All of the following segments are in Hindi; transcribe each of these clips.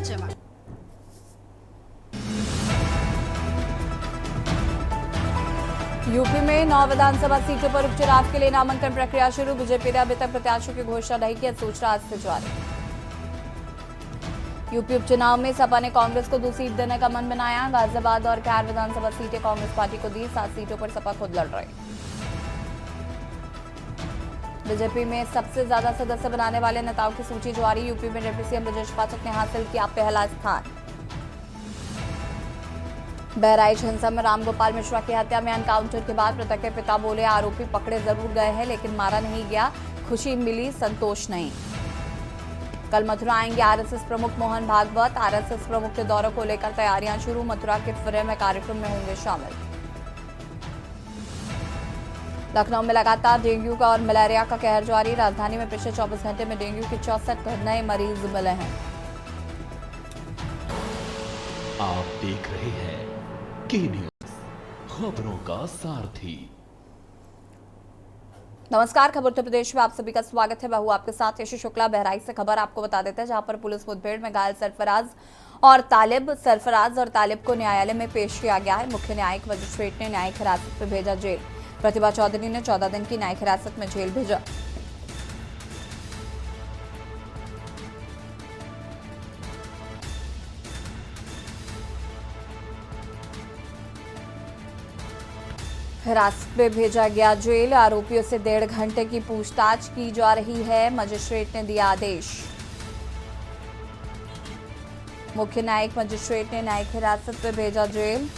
जवाब। यूपी में 9 विधानसभा सीटों पर उपचुनाव के लिए नामांकन प्रक्रिया शुरू। बीजेपी ने अभी तक प्रत्याशियों की घोषणा नहीं की, सूचना आज से जारी। यूपी उपचुनाव में सपा ने कांग्रेस को 2 सीट देने का मन बनाया। गाजियाबाद और खैर विधानसभा सीटें कांग्रेस पार्टी को दी, 7 सीटों पर सपा खुद लड़ रही। बीजेपी में सबसे ज्यादा सदस्य बनाने वाले नेताओं की सूची जारी। यूपी में डिप्टी सीएम ब्रजेश पाठक ने हासिल किया पहला स्थान। बहराइच हिंसा में रामगोपाल मिश्रा की हत्या में एनकाउंटर के बाद मृतक के पिता बोले, आरोपी पकड़े जरूर गए हैं लेकिन मारा नहीं गया, खुशी मिली, संतोष नहीं। कल मथुरा आएंगे आरएसएस प्रमुख मोहन भागवत। आरएसएस प्रमुख के दौरे को लेकर तैयारियां शुरू। मथुरा के फिरे में कार्यक्रम में होंगे शामिल। लखनऊ में लगातार डेंगू का और मलेरिया का कहर जारी। राजधानी में पिछले 24 घंटे में डेंगू के 64 नए मरीज मिले हैं। आप देख रहे हैं के न्यूज, खबरों का सारथी। नमस्कार, खबर उत्तर प्रदेश में आप सभी का स्वागत है। मैं हूं आपके साथ यशु शुक्ला। बहराइच से खबर आपको बता देते हैं, जहां पर पुलिस मुठभेड़ में घायल सरफराज और तालिब को न्यायालय में पेश किया गया है। मुख्य न्यायिक मजिस्ट्रेट ने न्यायिक हिरासत में भेजा जेल। प्रतिभा चौधरी ने 14 दिन की न्यायिक हिरासत में जेल भेजा। हिरासत में भेजा गया जेल। आरोपियों से 1.5 घंटे की पूछताछ की जा रही है। मजिस्ट्रेट ने दिया आदेश। मुख्य न्यायिक मजिस्ट्रेट ने न्यायिक हिरासत में भेजा जेल।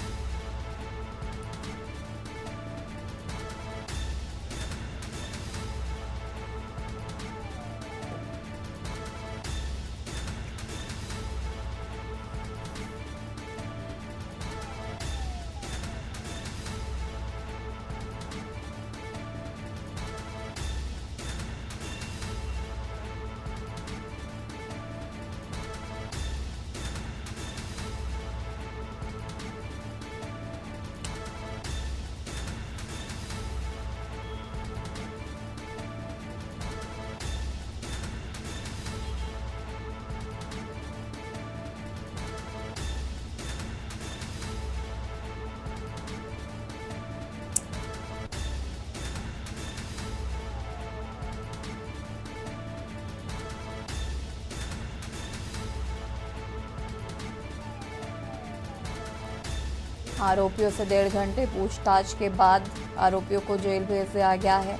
आरोपियों से 1.5 घंटे पूछताछ के बाद आरोपियों को जेल भेज दिया गया है।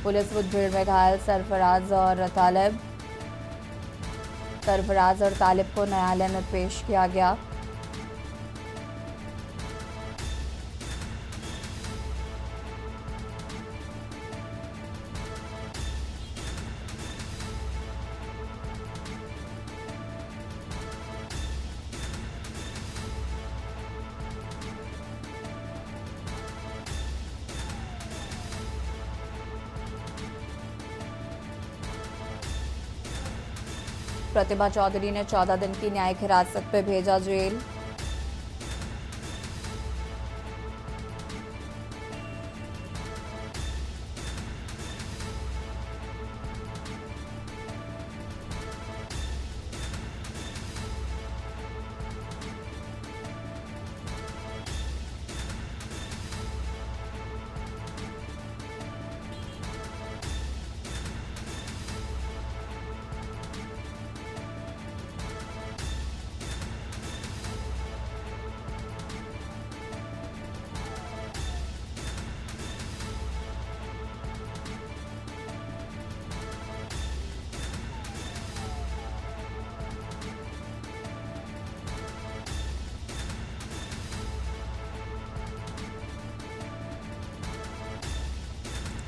पुलिस मुठभेड़ में घायल सरफराज और तालिब को न्यायालय में पेश किया गया। प्रतिभा चौधरी ने 14 दिन की न्यायिक हिरासत में भेजा जेल।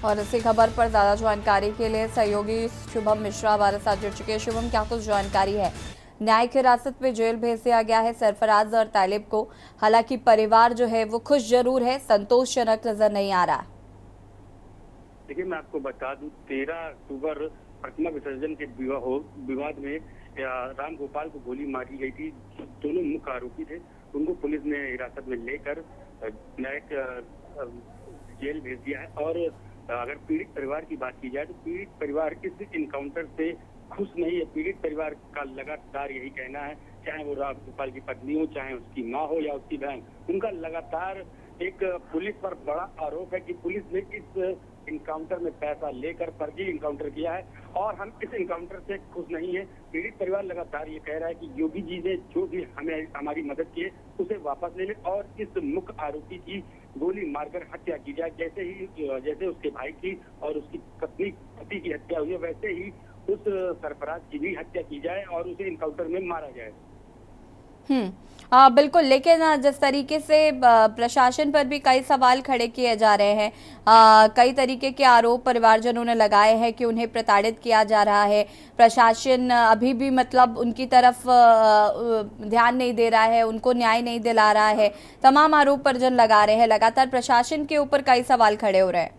और इसी खबर पर ज्यादा जानकारी के लिए सहयोगी शुभम मिश्रा हमारे साथ जुड़ चुके हैं। शुभम, क्या कुछ जानकारी है? न्यायिक हिरासत में जेल भेज दिया गया है सरफराज और तालिब को। हालांकि परिवार जो है वो खुश जरूर है, संतोषजनक नजर नहीं आ रहा। देखिए, मैं आपको बता दूं, 13 अक्टूबर प्रतिमा विसर्जन के विवाद में राम गोपाल को गोली मारी गई थी। दोनों मुख्य आरोपी थे, उनको पुलिस ने हिरासत में लेकर न्यायिक जेल भेज दिया है। और अगर पीड़ित परिवार की बात की जाए तो पीड़ित परिवार इस इनकाउंटर से खुश नहीं है। पीड़ित परिवार का लगातार यही कहना है, चाहे वो राम गोपाल की पत्नी हो, चाहे उसकी माँ हो या उसकी बहन, उनका लगातार एक पुलिस पर बड़ा आरोप है कि पुलिस ने इस इनकाउंटर में पैसा लेकर फर्जी इनकाउंटर किया है और हम इस इनकाउंटर से खुश नहीं है। पीड़ित परिवार लगातार ये कह रहा है कि योगी जी ने जो भी हमें हमारी मदद की है उसे वापस ले ले और इस मुख्य आरोपी की गोली मारकर हत्या की जाए। जैसे उसके भाई की और उसकी पति की हत्या हुई है, वैसे ही उस सरफराज की भी हत्या की जाए और उसे इनकाउंटर में मारा जाए। बिल्कुल, लेकिन जिस तरीके से प्रशासन पर भी कई सवाल खड़े किए जा रहे हैं, कई तरीके के आरोप परिवारजनों ने लगाए हैं कि उन्हें प्रताड़ित किया जा रहा है, प्रशासन अभी भी मतलब उनकी तरफ ध्यान नहीं दे रहा है, उनको न्याय नहीं दिला रहा है, तमाम आरोप परिजन लगा रहे हैं, लगातार प्रशासन के ऊपर कई सवाल खड़े हो रहे हैं।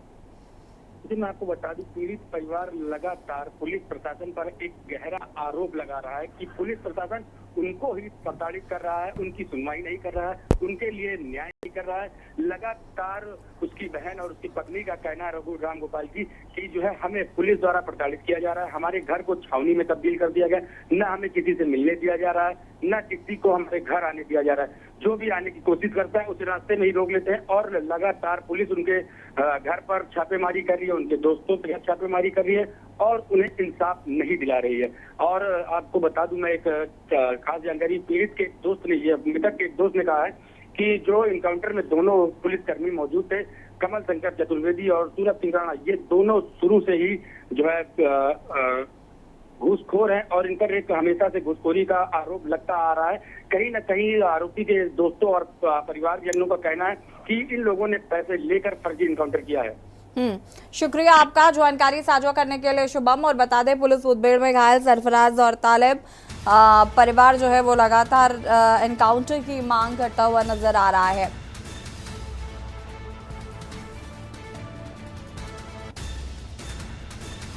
मैं आपको बता दूं, पीड़ित परिवार लगातार पुलिस प्रशासन पर एक गहरा आरोप लगा रहा है कि पुलिस प्रशासन उनको ही प्रताड़ित कर रहा है, उनकी सुनवाई नहीं कर रहा है, उनके लिए न्याय नहीं कर रहा है। लगातार उसकी बहन और उसकी पत्नी का कहना है, रघु राम गोपाल की, कि जो है हमें पुलिस द्वारा प्रताड़ित किया जा रहा है, हमारे घर को छावनी में तब्दील कर दिया गया, न हमें किसी से मिलने दिया जा रहा है, न किसी को हमारे घर आने दिया जा रहा है। जो भी आने की कोशिश करता है उसे रास्ते में ही रोक लेते हैं और लगातार पुलिस उनके घर पर छापेमारी कर रही है, उनके दोस्तों के घर छापेमारी कर रही है और उन्हें इंसाफ नहीं दिला रही है। और आपको बता दूं, मैं एक खास जानकारी, पीड़ित के दोस्त ने, मृतक के एक दोस्त ने कहा है कि जो इनकाउंटर में दोनों पुलिसकर्मी मौजूद थे, कमल शंकर चतुर्वेदी और सूरज सिंह राणा, ये दोनों शुरू से ही जो है घूसखोर है और इन पर एक हमेशा से घूसखोरी का आरोप लगता आ रहा है। कहीं न कहीं आरोपी के दोस्तों और परिवारजनों का कहना है कि इन लोगों ने पैसे लेकर फर्जी इनकाउंटर किया है। शुक्रिया आपका जानकारी साझा करने के लिए शुभम। और बता दें, पुलिस मुठभेड़ में घायल सरफराज और तालिब परिवार जो है वो लगातार एनकाउंटर की मांग करता हुआ नजर आ रहा है।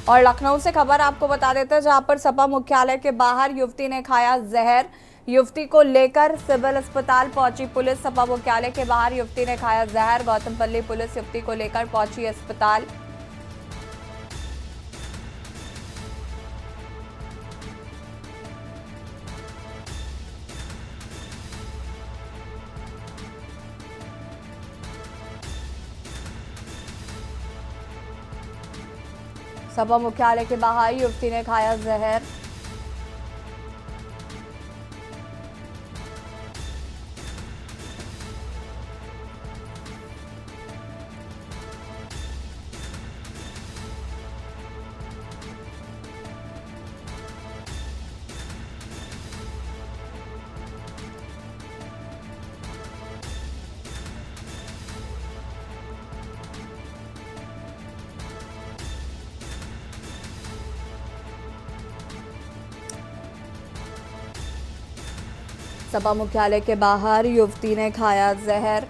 और लखनऊ से खबर आपको बता देते हैं, जहां पर सपा मुख्यालय के बाहर युवती ने खाया जहर। युवती को लेकर सिविल अस्पताल पहुंची पुलिस। सपा मुख्यालय के बाहर युवती ने खाया जहर। गौतमपल्ली पुलिस युवती को लेकर पहुंची अस्पताल। सपा मुख्यालय के बाहर युवती ने खाया जहर। सपा मुख्यालय के बाहर युवती ने खाया जहर।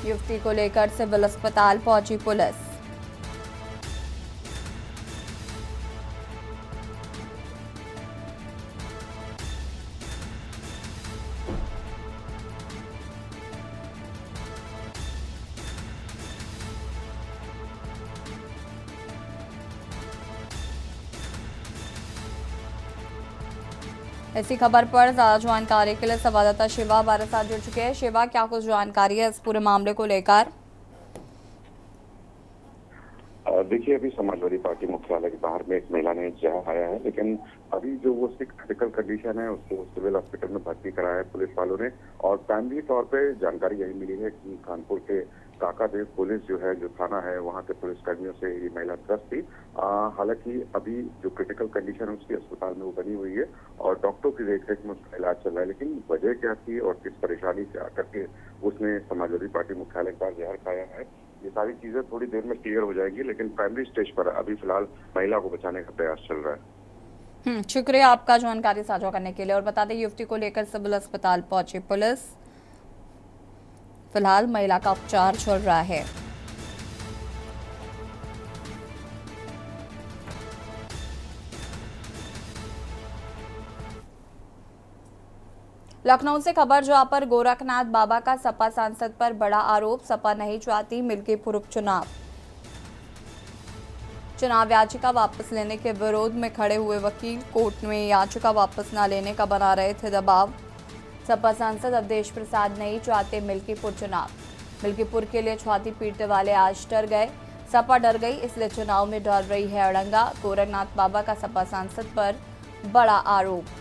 युवती को लेकर सिविल अस्पताल पहुंची पुलिस। इसी खबर पर ज्यादा जानकारी के लिए संवाददाता शिवा हमारे साथ जुड़ चुके हैं। शिवा, क्या कुछ जानकारी है इस पूरे मामले को लेकर? देखिए, अभी समाजवादी पार्टी मुख्यालय के बाहर में एक महिला ने जहर खाया है, लेकिन अभी जो वो उसकी क्रिटिकल कंडीशन है उसको सिविल हॉस्पिटल में भर्ती कराया है पुलिस वालों ने। और प्राइमरी तौर पे जानकारी यही मिली है कि कानपुर के काकादेव पुलिस जो है, जो थाना है, वहाँ के पुलिस कर्मियों से ये महिला त्रस्त थी। हालांकि अभी जो क्रिटिकल कंडीशन है उसकी अस्पताल में वो बनी हुई है और डॉक्टरों की देखरेख में उसका इलाज चल रहा है। लेकिन वजह क्या थी और किस परेशानी से आकर के उसने समाजवादी पार्टी मुख्यालय का जहर खाया है, ये सारी चीजें थोड़ी देर में क्लियर हो जाएगी। लेकिन प्राइमरी स्टेज पर अभी फिलहाल महिला को बचाने का प्रयास चल रहा है। शुक्रिया आपका जानकारी साझा करने के लिए। और बता दें, युवती को लेकर सिविल अस्पताल पहुंची पुलिस। फिलहाल महिला का उपचार चल रहा है। लखनऊ से खबर जहां पर गोरखनाथ बाबा का सपा सांसद पर बड़ा आरोप, सपा नहीं चाहती मिल्कीपुर उपचुनाव। चुनाव याचिका वापस लेने के विरोध में खड़े हुए वकील कोर्ट में याचिका वापस न लेने का बना रहे थे दबाव। सपा सांसद अवधेश प्रसाद नहीं चाहते मिल्कीपुर चुनाव। मिल्कीपुर के लिए छाती पीटने वाले आज डर गए। सपा डर गई, इसलिए चुनाव में डर रही है अड़ंगा। गोरखनाथ बाबा का सपा सांसद पर बड़ा आरोप।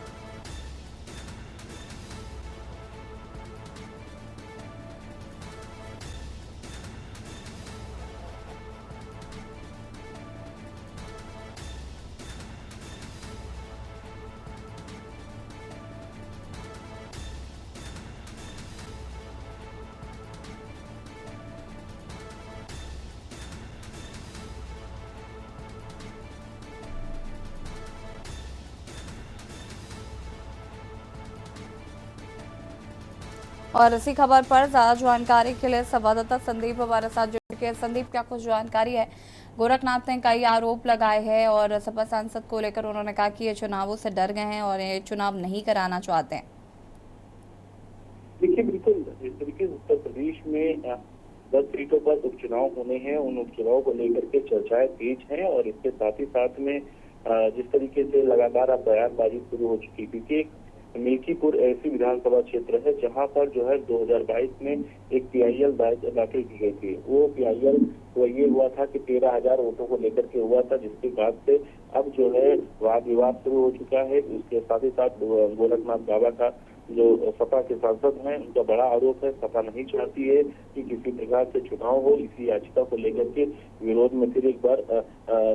और इसी खबर पर ज्यादा जानकारी के लिए संवाददाता संदीप हमारे साथ जुड़ के। संदीप, क्या कुछ जानकारी है? गोरखनाथ ने कई आरोप लगाए हैं और सपा सांसद को लेकर उन्होंने कहा कि ये चुनावों से डर गए हैं और ये चुनाव नहीं कराना चाहते हैं। देखिए, बिल्कुल जिस तरीके से उत्तर प्रदेश में 10 सीटों पर उपचुनाव होने हैं, उन उपचुनाव को लेकर के चर्चाएं तेज हैं और इसके साथ ही साथ में जिस तरीके से लगातार अब बयानबाजी शुरू हो चुकी, क्योंकि मिल्कीपुर ऐसी विधानसभा क्षेत्र है जहां पर जो है 2022 में एक PIL दाखिल की गई थी। वो PIL ये हुआ था कि 13,000 वोटों को लेकर के हुआ था, जिसके बाद से अब जो है वाद विवाद शुरू हो चुका है। इसके साथ ही साथ गोरखनाथ बाबा का जो सपा के सांसद हैं, उनका बड़ा आरोप है, सपा नहीं चाहती है कि किसी प्रकार से चुनाव हो। इसी याचिका को लेकर के विरोध में फिर एक बार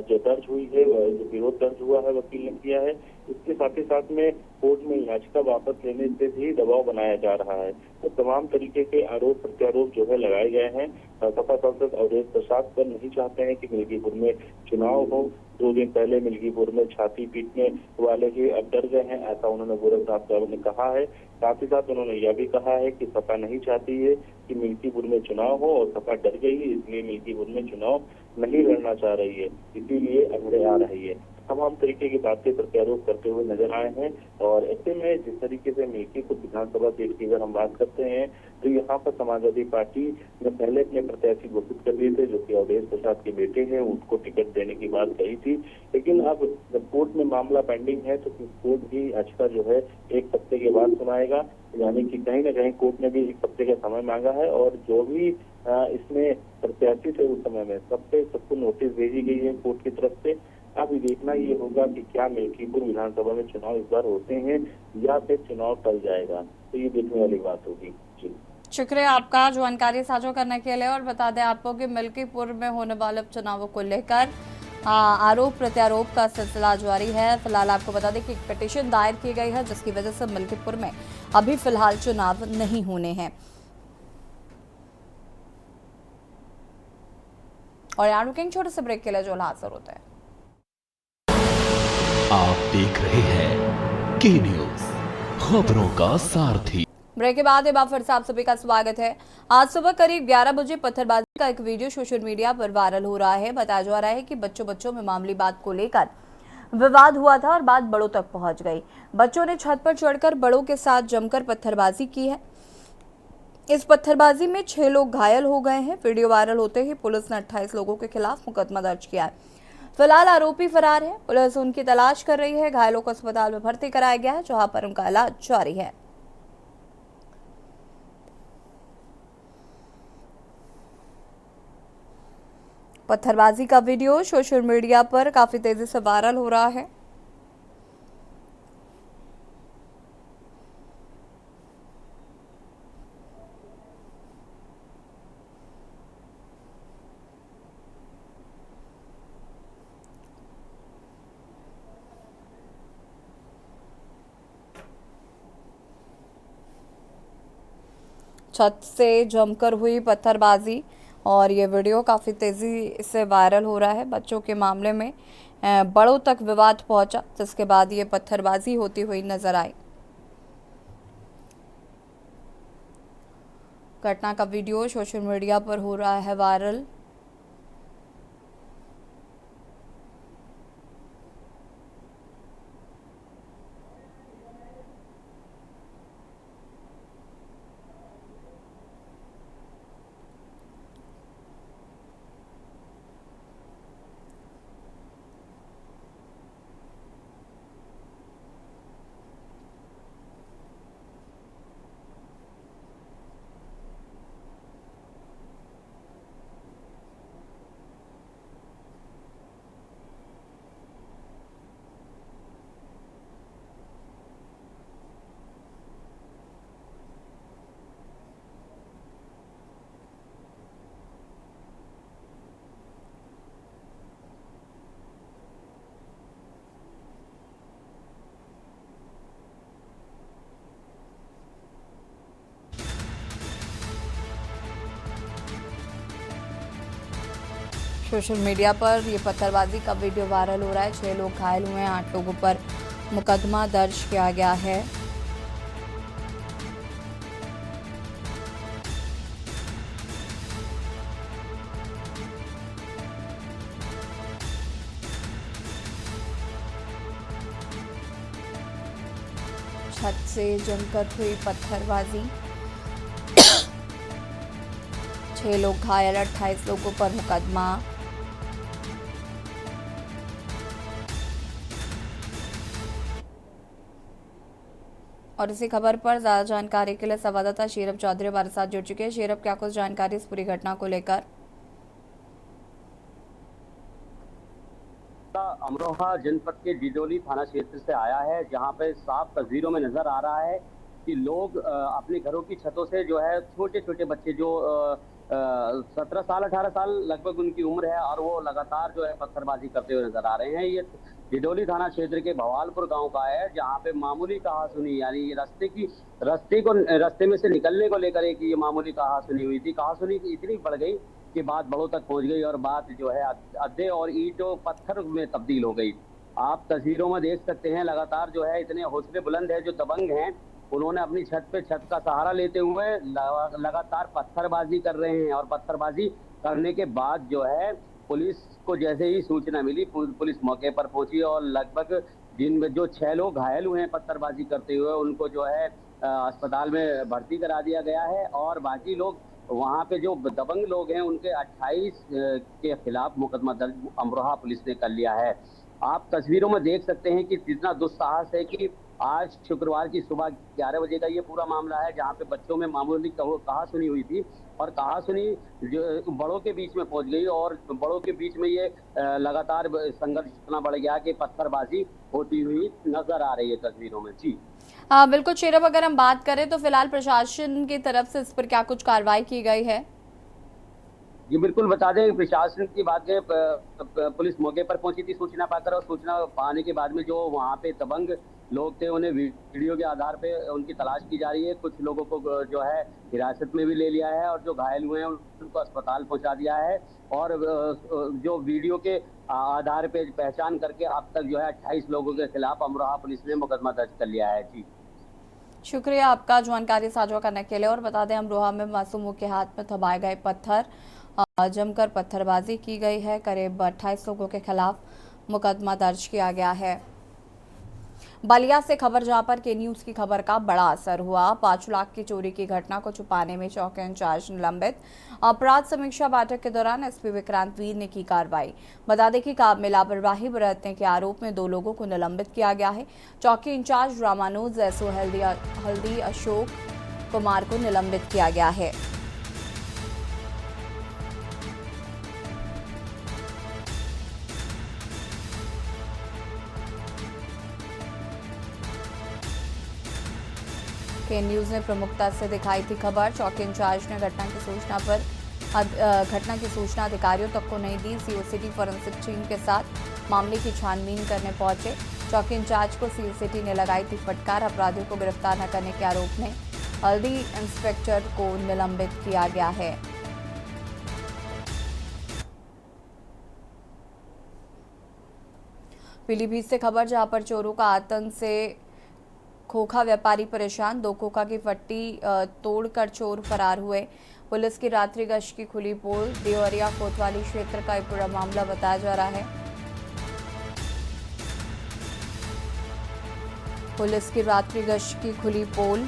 जो दर्ज हुई है, जो विरोध दर्ज हुआ है वकील ने किया है। इसके साथ ही साथ में कोर्ट में याचिका वापस लेने से भी दबाव बनाया जा रहा है। तो तमाम तरीके के आरोप प्रत्यारोप जो है लगाए गए हैं। सपा सांसद अवधेश प्रसाद पर नहीं चाहते हैं कि मिल्कीपुर में चुनाव हो। 2 दिन पहले मिल्कीपुर में छाती पीटने वाले ही अब डर गए हैं, ऐसा उन्होंने गोरखनाथ बाबा ने कहा है। साथ ही साथ उन्होंने यह भी कहा है कि सपा नहीं चाहती है कि मिल्कीपुर में चुनाव हो और सपा डर गई है, इसलिए मिल्कीपुर में चुनाव नहीं लड़ना चाह रही है, इसीलिए अगड़े आ रही है। तमाम तरीके की बातें प्रत्यारोप करते हुए नजर आए हैं। और ऐसे में जिस तरीके से मिल्कीपुर विधानसभा सीट की अगर हम बात करते हैं तो यहाँ पर समाजवादी पार्टी ने पहले अपने प्रत्याशी घोषित कर दिए थे, जो कि अवधेश प्रसाद के बेटे हैं, उनको टिकट देने की बात कही थी। लेकिन अब जब कोर्ट में मामला पेंडिंग है तो कोर्ट भी याचिका जो है 1 हफ्ते के बाद सुनाएगा, यानी कि कहीं न कहीं कोर्ट ने भी 1 हफ्ते का समय मांगा है। और जो भी इसमें प्रत्याशी थे उस समय में सबको नोटिस भेजी गई है कोर्ट की तरफ से। अब देखना ये होगा कि क्या मिल्कीपुर विधानसभा में चुनाव इस बार होते हैं या फिर चुनाव टल जाएगा, तो ये देखने वाली बात होगी। जी, शुक्रिया आपका जानकारी साझा करने के लिए। और बता दें आपको कि मिल्कीपुर में होने वाले चुनावों को लेकर आरोप प्रत्यारोप का सिलसिला जारी है। फिलहाल आपको बता दें कि एक पिटीशन दायर की गई है, जिसकी वजह से मिल्कीपुर में अभी फिलहाल चुनाव नहीं होने हैं। और यहाँ रुकेंगे छोटे से ब्रेक के लिए, जो हाजिर होते हैं। आप देख रहे हैं के न्यूज, खबरों का सारथी। ब्रेक के बाद एक बार फिर से आप सभी का स्वागत है। आज सुबह करीब 11 बजे पत्थरबाजी का एक वीडियो सोशल मीडिया पर वायरल हो रहा है। बताया जा रहा है कि बच्चों में मामूली बात को लेकर विवाद हुआ था और बात बड़ों तक पहुंच गई। बच्चों ने छत पर चढ़कर बड़ों के साथ जमकर पत्थरबाजी की है। इस पत्थरबाजी में 6 लोग घायल हो गए हैं। वीडियो वायरल होते ही पुलिस ने 28 लोगों के खिलाफ मुकदमा दर्ज किया है। फिलहाल आरोपी फरार है। पुलिस उनकी तलाश कर रही है। घायलों को अस्पताल में भर्ती कराया गया है, जहां पर उनका इलाज जारी है। पत्थरबाजी का वीडियो सोशल मीडिया पर काफी तेजी से वायरल हो रहा है। छत से जमकर हुई पत्थरबाजी और ये वीडियो काफ़ी तेज़ी से वायरल हो रहा है। बच्चों के मामले में बड़ों तक विवाद पहुंचा, जिसके बाद ये पत्थरबाजी होती हुई नजर आई। घटना का वीडियो सोशल मीडिया पर हो रहा है वायरल। सोशल मीडिया पर ये पत्थरबाजी का वीडियो वायरल हो रहा है। 6 लोग घायल हुए हैं, 8 लोगों पर मुकदमा दर्ज किया गया है। छत से जमकर हुई पत्थरबाजी, 6 लोग घायल, 28 लोगों पर मुकदमा। और इसी खबर पर ज्यादा जानकारी के लिए संवाददाता शेरब चौधरी हमारे साथ जुड़ चुके हैं। शेरब, क्या कुछ जानकारी इस पूरी घटना को लेकर? अमरोहा जनपद के डिडोली थाना क्षेत्र से आया है, जहां पे साफ तस्वीरों में नजर आ रहा है कि लोग अपने घरों की छतों से जो है छोटे छोटे बच्चे जो 17 साल 18 साल लगभग उनकी उम्र है, और वो लगातार जो है पत्थरबाजी करते हुए नजर आ रहे हैं। ये डिडोली थाना क्षेत्र के भवालपुर गांव का है, जहां पे मामूली कहासुनी यानी ये रास्ते में से निकलने को लेकर एक ये मामूली कहासुनी हुई थी। कहासुनी इतनी बढ़ गई कि बात बड़ों तक पहुंच गई और बात जो है अड्डे और ईंटों पत्थर में तब्दील हो गई। आप तस्वीरों में देख सकते हैं, लगातार जो है इतने हौसले बुलंद है जो दबंग हैं, उन्होंने अपनी छत का सहारा लेते हुए लगातार पत्थरबाजी कर रहे हैं। और पत्थरबाजी करने के बाद जो है पुलिस को जैसे ही सूचना मिली, पुलिस मौके पर पहुंची और लगभग जिनमें जो 6 लोग घायल हुए हैं पत्थरबाजी करते हुए, उनको जो है अस्पताल में भर्ती करा दिया गया है। और बाकी लोग वहाँ पे जो दबंग लोग हैं उनके 28 के खिलाफ मुकदमा दर्ज अमरोहा पुलिस ने कर लिया है। आप तस्वीरों में देख सकते हैं कि कितना दुस्साहस है कि आज शुक्रवार की सुबह 11 बजे का ये पूरा मामला है, जहाँ पे बच्चों में मामूली कहासुनी हुई थी और कहासुनी जो बड़ों के बीच में पहुंच गई और बड़ों के बीच में ये लगातार संघर्ष इतना बढ़ गया कि पत्थरबाजी होती हुई नजर आ रही है तस्वीरों में। जी बिल्कुल शेरब, अगर हम बात करें तो फिलहाल प्रशासन की तरफ से इस पर क्या कुछ कार्रवाई की गई है? जी बिल्कुल, बता दें प्रशासन की बात है, पुलिस मौके पर पहुंची थी सूचना पाकर, और सूचना पाने के बाद में जो वहां पे दबंग लोग थे उन्हें वीडियो के आधार पे उनकी तलाश की जा रही है। कुछ लोगों को जो है हिरासत में भी ले लिया है और जो घायल हुए हैं उनको अस्पताल पहुंचा दिया है। और जो वीडियो के आधार पे पहचान करके अब तक जो है 28 लोगों के खिलाफ अमरोहा पुलिस ने मुकदमा दर्ज कर लिया है। जी शुक्रिया आपका जानकारी साझा करने के लिए। और बता दें अमरोहा में मासूमों के हाथ में थमाए गए पत्थर, जमकर पत्थरबाजी की गई है। करीब 28 लोगों के खिलाफ मुकदमा दर्ज किया गया है। बलिया से खबर, जहां पर के न्यूज की खबर का बड़ा असर हुआ। 5 लाख की चोरी की घटना को छुपाने में चौकी इंचार्ज निलंबित। अपराध समीक्षा बैठक के दौरान एसपी विक्रांत वीर ने की कार्रवाई। बता दें कि काम में लापरवाही बरतने के आरोप में 2 लोगों को निलंबित किया गया है। चौकी इंचार्ज रामानुज एसओ हल्दी अशोक कुमार को निलंबित किया गया है। के न्यूज ने प्रमुखता से दिखाई थी खबर। चौकी इंचार्ज ने घटना की सूचना अधिकारियों तक को नहीं दी। सीओ सिटी फॉरेंसिक टीम के साथ मामले की छानबीन करने पहुंचे। चौकी इंचार्ज को सीओ सिटी ने लगाई थी फटकार। अपराधियों को गिरफ्तार न करने के आरोप में हल्दी इंस्पेक्टर को निलंबित किया गया है। पीलीभीत से खबर, जहां पर चोरों का आतंक से खोखा व्यापारी परेशान। 2 खोखा की फट्टी तोड़कर चोर फरार हुए। पुलिस की रात्रि गश्त की खुली पोल। देवरिया कोतवाली क्षेत्र का एक पूरा मामला बताया जा रहा है। पुलिस की रात्रि गश्त की खुली पोल।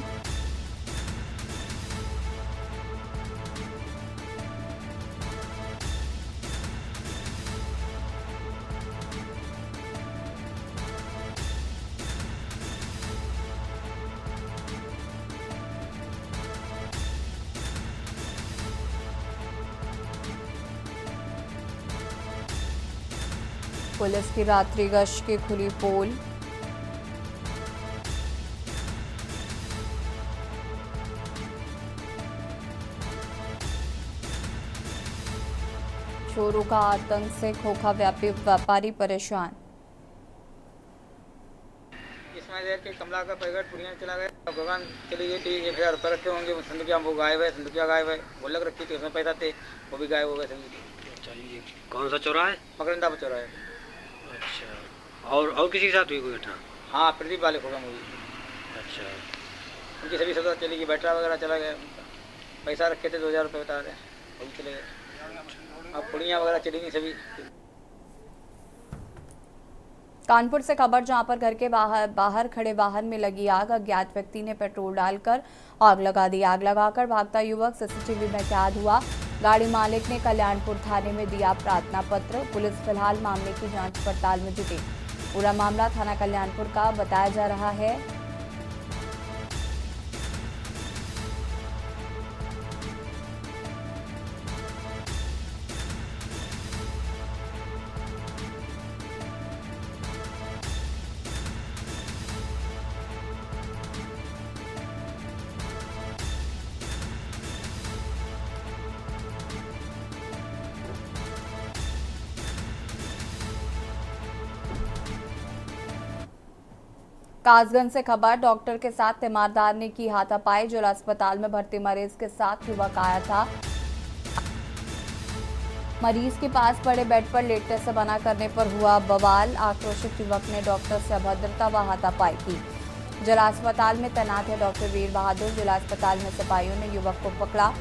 पुलिस की रात्रि गश्त की खुली पोल। चोरों का आतंक से खोखा व्यापारी परेशान। इसमें देर के कमला का पैकेट पुड़िया चला गया, भगवान चली गई थी। 1000 रुपये रखे होंगे, संदुकिया वो गायब है, संदुकिया गायब है। गुल्लक रखी थी उसमें पैसा थे, वो भी गायब हो गए। चलिए, कौन सा चौराहा है? मकरंदा पर चौराहे। अच्छा, और किसी के साथ हुई कोई घटना? हाँ, प्रदीप वाले को हुई। अच्छा, उनकी सभी सजा चली गई, बैटरा वगैरह चला गया उनका। पैसा रखे थे 2000 रुपये बता रहे हैं, वो भी चले गए। अब पुड़ियाँ वगैरह चली गई सभी। कानपुर से खबर, जहां पर घर के बाहर खड़े वाहन में लगी आग, अज्ञात व्यक्ति ने पेट्रोल डालकर आग लगा दी। आग लगाकर भागता युवक सीसीटीवी में कैद हुआ। गाड़ी मालिक ने कल्याणपुर थाने में दिया प्रार्थना पत्र। पुलिस फिलहाल मामले की जांच पड़ताल में जुटी। पूरा मामला थाना कल्याणपुर का बताया जा रहा है। कासगंज से खबर, डॉक्टर के साथ तीमारदार ने की हाथापाई। जिला अस्पताल में भर्ती मरीज के साथ युवक आया था। मरीज के पास पड़े बेड पर लेटने से मना करने पर हुआ बवाल। आक्रोशित युवक ने डॉक्टर से अभद्रता व हाथापाई की। जिला अस्पताल में तैनात है डॉक्टर वीर बहादुर। जिला अस्पताल में सिपाहियों ने युवक को पकड़ा।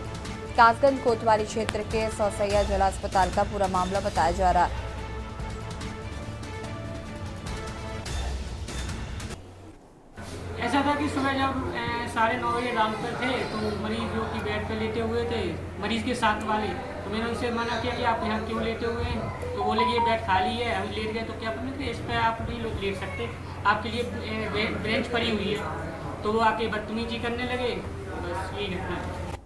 कासगंज कोतवाली क्षेत्र के सौसैया जिला अस्पताल का पूरा मामला बताया जा रहा है। ऐसा था कि सुबह जब 9:30 बजे रामपुर थे तो मरीज जो कि बेड पर लेटे हुए थे, मरीज के साथ वाले, तो मैंने उनसे मना किया कि आप यहाँ क्यों लेटे हुए हैं। तो बोले कि ये बेड खाली है, हम लेट गए। तो क्या बोले कि इस पर आप नहीं लेट सकते, आपके लिए बेंच पड़ी हुई है। तो वो आके बदतमीजी करने लगे। बस यही घटना है।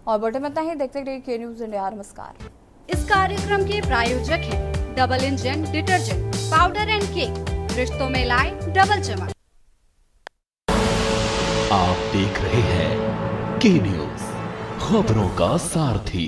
और बटे में इतना ही। देखते रहिए के न्यूज़ इंडिया। नमस्कार। इस कार्यक्रम के प्रायोजक हैं double engine detergent powder and cake, रिश्तों में लाए डबल चमक। आप देख रहे हैं के न्यूज़, खबरों का सारथी।